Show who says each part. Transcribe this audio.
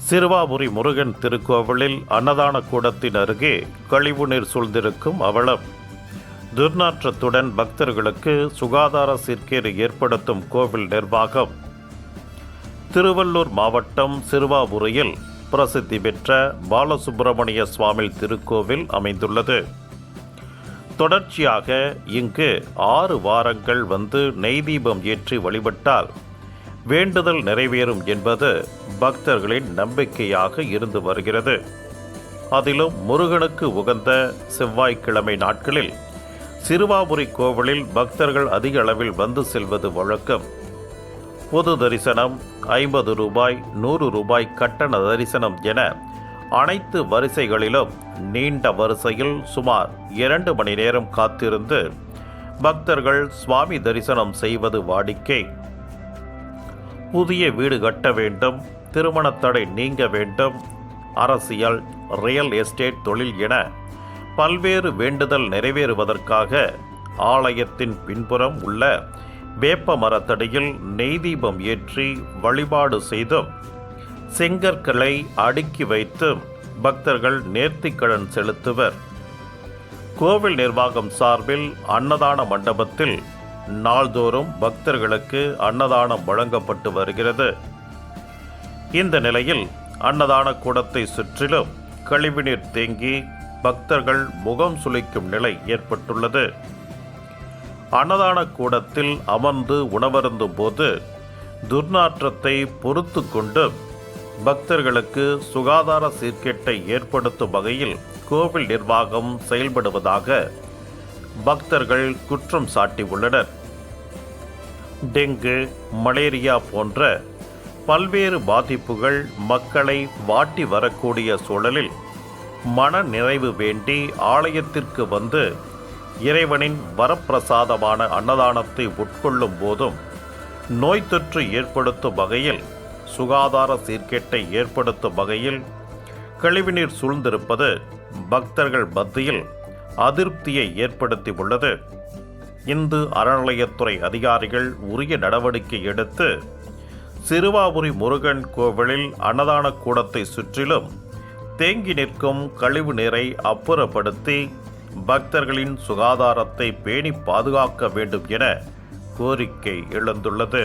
Speaker 1: சிறுவாபுரி முருகன் திருக்கோவிலில் அன்னதான கூடத்தின் அருகே கழிவுநீர் சூழ்ந்திருக்கும் அவலம். துர்நாற்றத்துடன் பக்தர்களுக்கு சுகாதார சீர்கேடு ஏற்படுத்தும் கோவில் நிர்வாகம். திருவள்ளூர் மாவட்டம் சிறுவாபுரியில் பிரசித்தி பெற்ற பாலசுப்பிரமணிய சுவாமி திருக்கோவில் அமைந்துள்ளது. தொடர்ச்சியாக இங்கு 6 வாரங்கள் வந்து நெய் தீபம் ஏற்றி வழிபட்டால் வேண்டுதல் நிறைவேறும் என்பது பக்தர்களின் நம்பிக்கையாக இருந்து வருகிறது. அதிலும் முருகனுக்கு உகந்த செவ்வாய்க்கிழமை நாட்களில் சிறுவாபுரி கோவிலில் பக்தர்கள் அதிக அளவில் வந்து செல்வது வழக்கம். பொது தரிசனம், 50 ரூபாய், 100 ரூபாய் கட்டண தரிசனம் என அனைத்து வரிசைகளிலும் நீண்ட வரிசையில் சுமார் 2 மணி நேரம் காத்திருந்து பக்தர்கள் சுவாமி தரிசனம் செய்வது வாடிக்கை. புதிய வீடு கட்ட வேண்டும், திருமணத் தடை நீங்க வேண்டும், அரசியல், ரியல் எஸ்டேட் தொழில் என பல்வேறு வேண்டுதல் நிறைவேறுவதற்காக ஆலயத்தின் பின்புறம் உள்ள வேப்ப மரத்தடியில் நெய் தீபம் ஏற்றி வழிபாடு செய்தும் செங்கற்களை அடுக்கி வைத்து பக்தர்கள் நேர்த்திக்கடன் செலுத்துவர். கோவில் நிர்வாகம் சார்பில் அன்னதான மண்டபத்தில் நாள்தோறும் பக்தர்களுக்கு அன்னதானம் வழங்கப்பட்டு வருகிறது. இந்த நிலையில் அன்னதான கூடத்தை சுற்றிலும் கழிவுநீர் தேங்கி பக்தர்கள் முகம் சுளிக்கும் நிலை ஏற்பட்டுள்ளது. அன்னதான கூடத்தில் அமர்ந்து உணவருந்தும் போது துர்நாற்றத்தை பொறுத்து கொண்டு பக்தர்களுக்கு சுகாதார சீர்கேட்டை ஏற்படுத்தும் வகையில் கோவில் நிர்வாகம் செயல்படுவதாக பக்தர்கள் குற்றம் சாட்டியுள்ளனர். டெங்கு, மலேரியா போன்ற பல்வேறு பாதிப்புகள் மக்களை வாட்டி வரக்கூடிய சூழலில் மன நிறைவு வேண்டி ஆலயத்திற்கு வந்து இறைவனின் வரப்பிரசாதமான அன்னதானத்தை உட்கொள்ளும் போதும் நோய் தொற்று ஏற்படுத்தும் வகையில், சுகாதார சீர்கேட்டை ஏற்படுத்தும் வகையில் கழிவுநீர் சூழ்ந்திருப்பது பக்தர்கள் மத்தியில் அதிருப்தியை ஏற்படுத்தி உள்ளது. இந்து அறநிலையத்துறை அதிகாரிகள் உரிய நடவடிக்கை எடுத்து சிறுவாபுரி முருகன் கோவிலில் அன்னதான கூடத்தை சுற்றிலும் தேங்கி நிற்கும் கழிவு நீரை அப்புறப்படுத்தி பக்தர்களின் சுகாதாரத்தை பேணி பாதுகாக்க வேண்டும் என கோரிக்கை எழுந்துள்ளது.